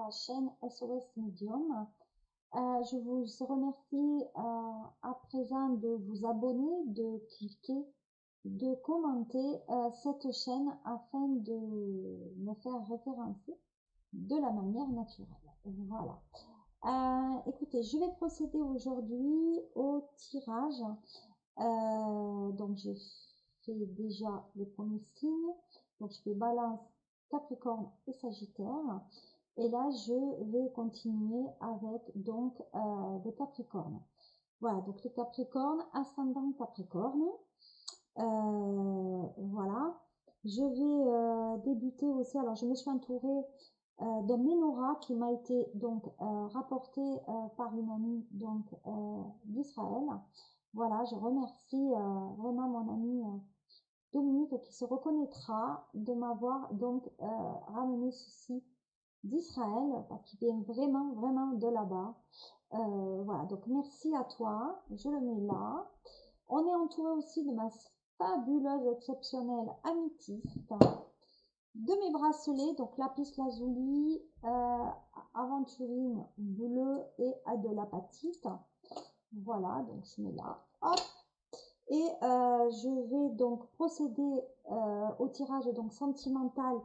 la chaîne SOS Medium. Je vous remercie à présent de vous abonner, de cliquer, de commenter cette chaîne afin de me faire référencer de la manière naturelle. Voilà. Écoutez, je vais procéder aujourd'hui au tirage. Donc j'ai fait déjà les premiers signes. Donc je fais Balance, Capricorne et Sagittaire. Et là je vais continuer avec donc le Capricorne. Voilà, donc le Capricorne, ascendant Capricorne. Voilà. Je vais débuter aussi. Alors je me suis entourée d'un menorah qui m'a été donc rapporté par une amie donc d'Israël. Voilà, je remercie vraiment mon amie Dominique qui se reconnaîtra de m'avoir donc ramené ceci d'Israël, qui vient vraiment de là-bas. Voilà, donc merci à toi, je le mets là. On est entouré aussi de ma fabuleuse, exceptionnelle améthyste, de mes bracelets, donc lapis lazuli, aventurine bleue et de l'apatite. Voilà, donc je mets là, hop. Et je vais donc procéder au tirage donc sentimental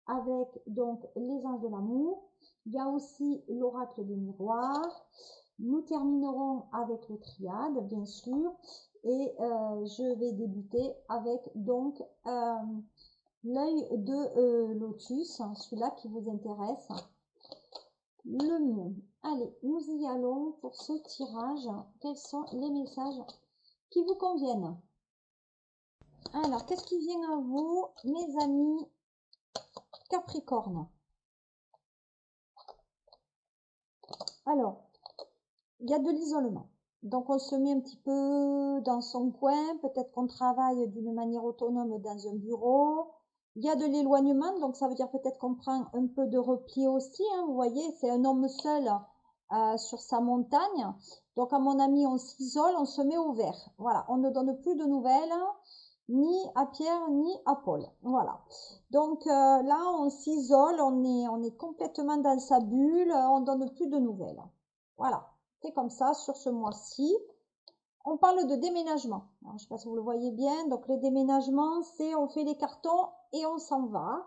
avec donc les anges de l'amour. Il y a aussi l'oracle des miroirs. Nous terminerons avec le triade, bien sûr. Et je vais débuter avec donc l'œil de lotus, celui-là qui vous intéresse le mieux. Allez, nous y allons pour ce tirage. Quels sont les messages qui vous conviennent? Alors, qu'est-ce qui vient à vous, mes amis Capricorne? Alors, il y a de l'isolement. Donc, on se met un petit peu dans son coin. Peut-être qu'on travaille d'une manière autonome dans un bureau. Il y a de l'éloignement. Donc, ça veut dire peut-être qu'on prend un peu de repli aussi. Hein, vous voyez, c'est un homme seul sur sa montagne. Donc, à mon ami, on s'isole, on se met au vert. Voilà, on ne donne plus de nouvelles, ni à Pierre, ni à Paul. Voilà. Donc, là, on s'isole, on est complètement dans sa bulle, on ne donne plus de nouvelles. Voilà. C'est comme ça sur ce mois-ci. On parle de déménagement. Alors, je ne sais pas si vous le voyez bien. Donc, les déménagements, c'est on fait les cartons et on s'en va.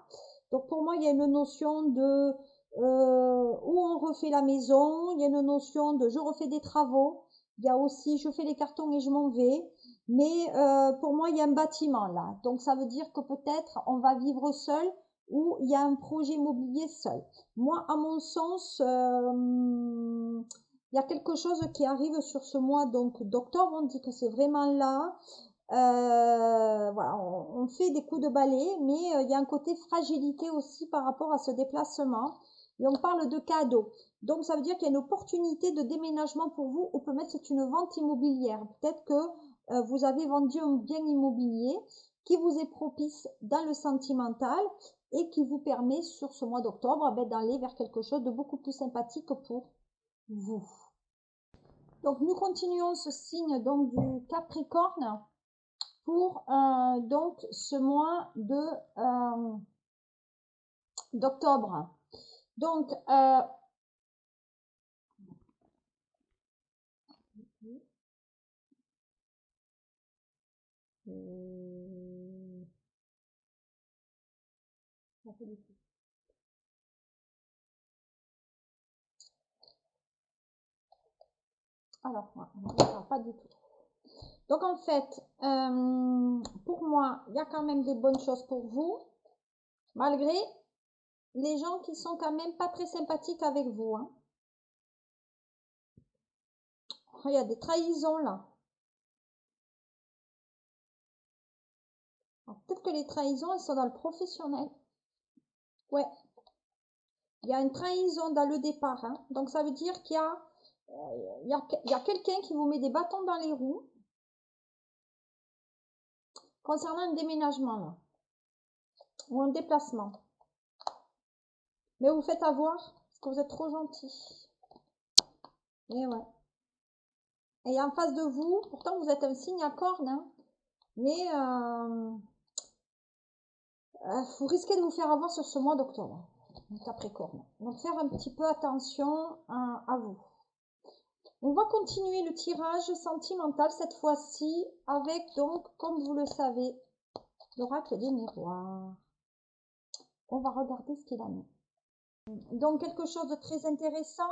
Donc, pour moi, il y a une notion de où on refait la maison. Il y a une notion de je refais des travaux. Il y a aussi je fais les cartons et je m'en vais. Mais pour moi, il y a un bâtiment là. Donc, ça veut dire que peut-être on va vivre seul ou il y a un projet immobilier seul. Moi, à mon sens, il y a quelque chose qui arrive sur ce mois donc d'octobre. On dit que c'est vraiment là. Voilà, on fait des coups de balai, mais il y a un côté fragilité aussi par rapport à ce déplacement. Et on parle de cadeaux. Donc, ça veut dire qu'il y a une opportunité de déménagement pour vous, ou peut-être c'est une vente immobilière. Peut-être que vous avez vendu un bien immobilier qui vous est propice dans le sentimental et qui vous permet sur ce mois d'octobre d'aller vers quelque chose de beaucoup plus sympathique pour vous. Donc, nous continuons ce signe donc du Capricorne pour donc ce mois de d'octobre. Donc, alors, pas du tout. Donc, en fait, pour moi, il y a quand même des bonnes choses pour vous, malgré les gens qui sont quand même pas très sympathiques avec vous. Hein. Il y a des trahisons là. Peut-être que les trahisons, elles sont dans le professionnel. Ouais. Il y a une trahison dans le départ. Hein. Donc, ça veut dire qu'il y a, il y a quelqu'un qui vous met des bâtons dans les roues concernant un déménagement là. Ou un déplacement. Mais vous faites avoir parce que vous êtes trop gentil. Et ouais. Et en face de vous, pourtant vous êtes un signe à corne, hein, mais vous risquez de vous faire avoir sur ce mois d'octobre. Capricorne. Donc faire un petit peu attention à vous. On va continuer le tirage sentimental cette fois-ci avec donc, comme vous le savez, l'oracle des miroirs. On va regarder ce qu'il a mis. Donc quelque chose de très intéressant.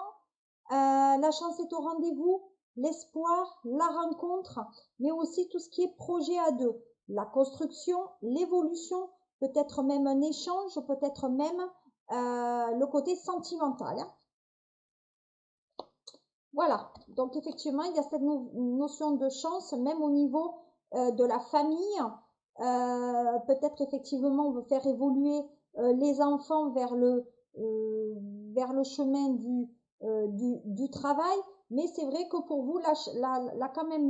La chance est au rendez-vous, l'espoir, la rencontre, mais aussi tout ce qui est projet à deux. La construction, l'évolution, peut-être même un échange, peut-être même le côté sentimental. Voilà, donc effectivement, il y a cette notion de chance, même au niveau de la famille. Peut-être effectivement, on veut faire évoluer les enfants vers le chemin du travail. Mais c'est vrai que pour vous, quand même,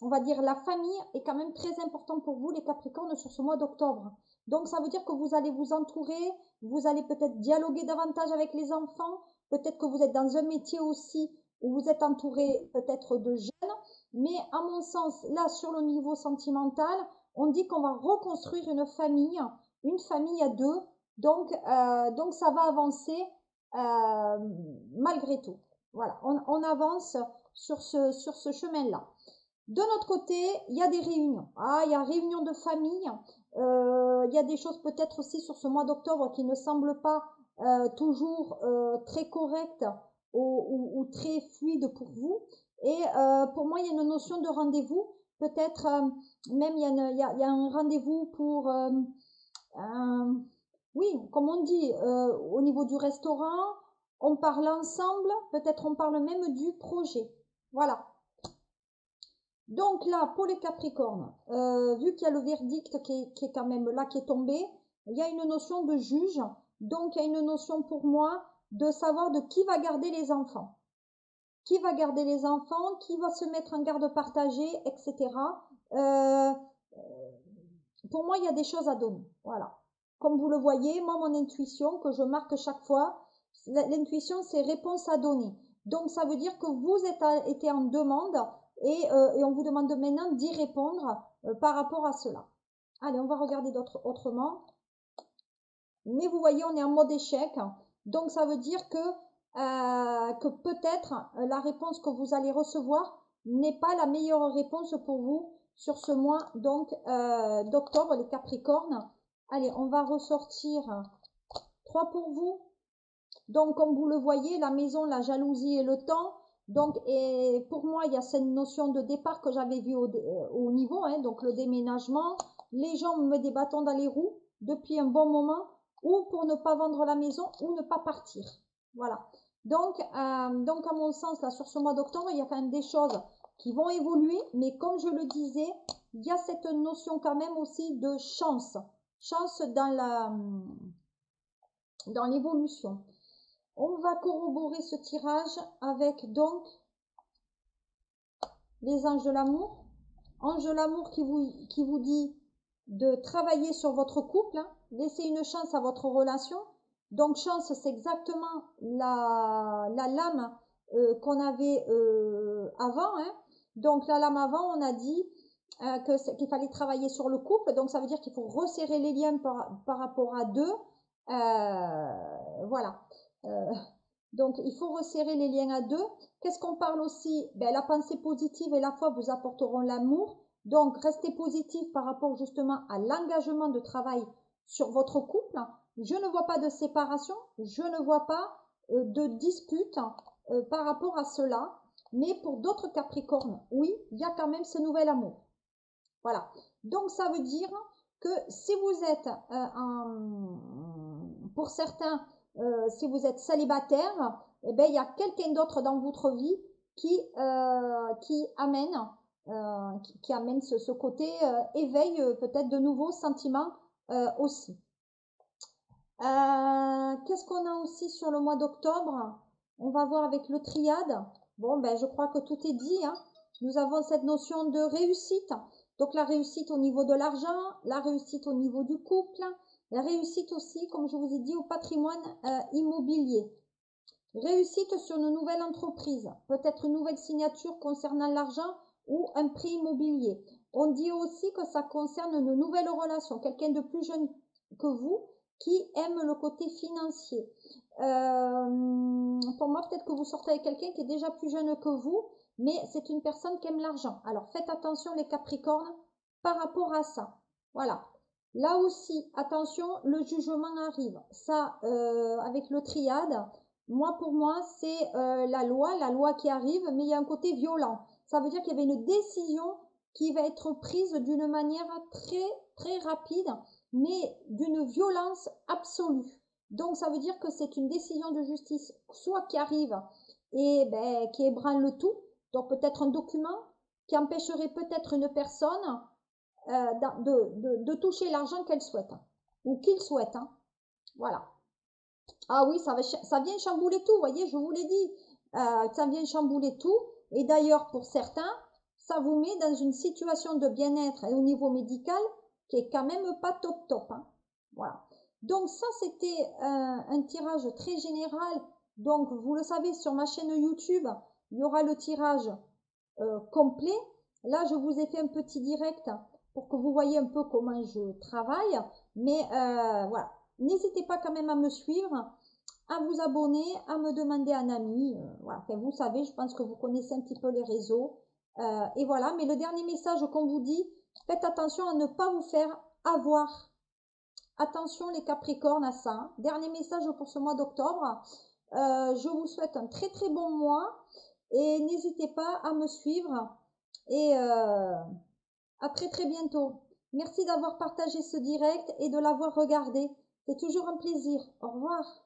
on va dire la famille est quand même très importante pour vous, les Capricornes, sur ce mois d'octobre. Donc, ça veut dire que vous allez vous entourer, vous allez peut-être dialoguer davantage avec les enfants. Peut-être que vous êtes dans un métier aussi où vous êtes entouré peut-être de jeunes, mais à mon sens, là, sur le niveau sentimental, on dit qu'on va reconstruire une famille à deux, donc ça va avancer malgré tout. Voilà, on avance sur ce chemin-là. De notre côté, il y a des réunions. Il y a réunion de famille. Il y a des choses peut-être aussi sur ce mois d'octobre qui ne semblent pas toujours très correctes ou très fluides pour vous. Et pour moi, il y a une notion de rendez-vous. Peut-être même il y a un rendez-vous pour, oui, comme on dit, au niveau du restaurant, on parle ensemble. Peut-être on parle même du projet. Voilà. Donc là, pour les Capricornes, vu qu'il y a le verdict qui est quand même là, qui est tombé, il y a une notion de juge. Donc, il y a une notion pour moi de savoir de qui va garder les enfants. Qui va garder les enfants, qui va se mettre en garde partagée, etc. Pour moi, il y a des choses à donner. Voilà. Comme vous le voyez, moi, mon intuition, que je marque chaque fois, l'intuition, c'est réponse à donner. Donc, ça veut dire que vous êtes été en demande et on vous demande maintenant d'y répondre par rapport à cela. Allez, on va regarder autrement. Mais vous voyez, on est en mode échec. Donc, ça veut dire que peut-être la réponse que vous allez recevoir n'est pas la meilleure réponse pour vous sur ce mois donc d'octobre, les Capricornes. Allez, on va ressortir 3 pour vous. Donc, comme vous le voyez, la maison, la jalousie et le temps. Donc, et pour moi, il y a cette notion de départ que j'avais vu au niveau, hein, donc le déménagement. Les gens me mettent des bâtons dans les roues depuis un bon moment, ou pour ne pas vendre la maison, ou ne pas partir. Voilà. Donc à mon sens, là, sur ce mois d'octobre, il y a quand même des choses qui vont évoluer, mais comme je le disais, il y a cette notion quand même aussi de chance. Chance dans l'évolution. On va corroborer ce tirage avec donc les anges de l'amour. Ange de l'amour qui vous dit de travailler sur votre couple, hein, laisser une chance à votre relation. Donc chance, c'est exactement la lame qu'on avait avant. Hein. Donc la lame avant, on a dit qu'il fallait travailler sur le couple. Donc ça veut dire qu'il faut resserrer les liens par rapport à deux. Voilà. Donc, il faut resserrer les liens à deux. Qu'est-ce qu'on parle aussi? La pensée positive et la foi vous apporteront l'amour. Donc, restez positif par rapport justement à l'engagement de travail sur votre couple. Je ne vois pas de séparation, je ne vois pas de dispute par rapport à cela. Mais pour d'autres Capricornes, oui, il y a quand même ce nouvel amour. Voilà. Donc, ça veut dire que si vous êtes pour certains, si vous êtes célibataire, eh ben, il y a quelqu'un d'autre dans votre vie qui amène, ce côté éveil peut-être de nouveaux sentiments aussi. Qu'est-ce qu'on a aussi sur le mois d'octobre? On va voir avec le triade. Bon, ben, je crois que tout est dit. Hein. Nous avons cette notion de réussite. Donc, la réussite au niveau de l'argent, la réussite au niveau du couple, la réussite aussi, comme je vous ai dit, au patrimoine immobilier. Réussite sur une nouvelle entreprise, peut-être une nouvelle signature concernant l'argent ou un prêt immobilier. On dit aussi que ça concerne une nouvelle relation, quelqu'un de plus jeune que vous qui aime le côté financier. Pour moi, peut-être que vous sortez avec quelqu'un qui est déjà plus jeune que vous, mais c'est une personne qui aime l'argent. Alors faites attention les Capricornes par rapport à ça. Voilà. Là aussi, attention, le jugement arrive. Ça, avec le triade, moi pour moi, c'est la loi qui arrive, mais il y a un côté violent. Ça veut dire qu'il y avait une décision qui va être prise d'une manière très très rapide, mais d'une violence absolue. Donc ça veut dire que c'est une décision de justice, soit qui arrive et ben, qui ébranle le tout, donc peut-être un document qui empêcherait peut-être une personne de toucher l'argent qu'elle souhaite, hein, ou qu'il souhaite. Hein. Voilà. Ah oui, ça vient chambouler tout, vous voyez, je vous l'ai dit. Ça vient chambouler tout. Et d'ailleurs, pour certains, ça vous met dans une situation de bien-être et au niveau médical qui est quand même pas top top. Hein. Voilà. Donc ça, c'était un tirage très général. Donc, vous le savez, sur ma chaîne YouTube, il y aura le tirage complet. Là, je vous ai fait un petit direct pour que vous voyez un peu comment je travaille. Mais voilà, n'hésitez pas quand même à me suivre, à vous abonner, à me demander un ami. Voilà. Enfin, vous savez, je pense que vous connaissez un petit peu les réseaux. Et voilà, mais le dernier message qu'on vous dit, faites attention à ne pas vous faire avoir. Attention les Capricornes à ça. Dernier message pour ce mois d'octobre. Je vous souhaite un très très bon mois et n'hésitez pas à me suivre et à très très bientôt. Merci d'avoir partagé ce direct et de l'avoir regardé. C'est toujours un plaisir. Au revoir.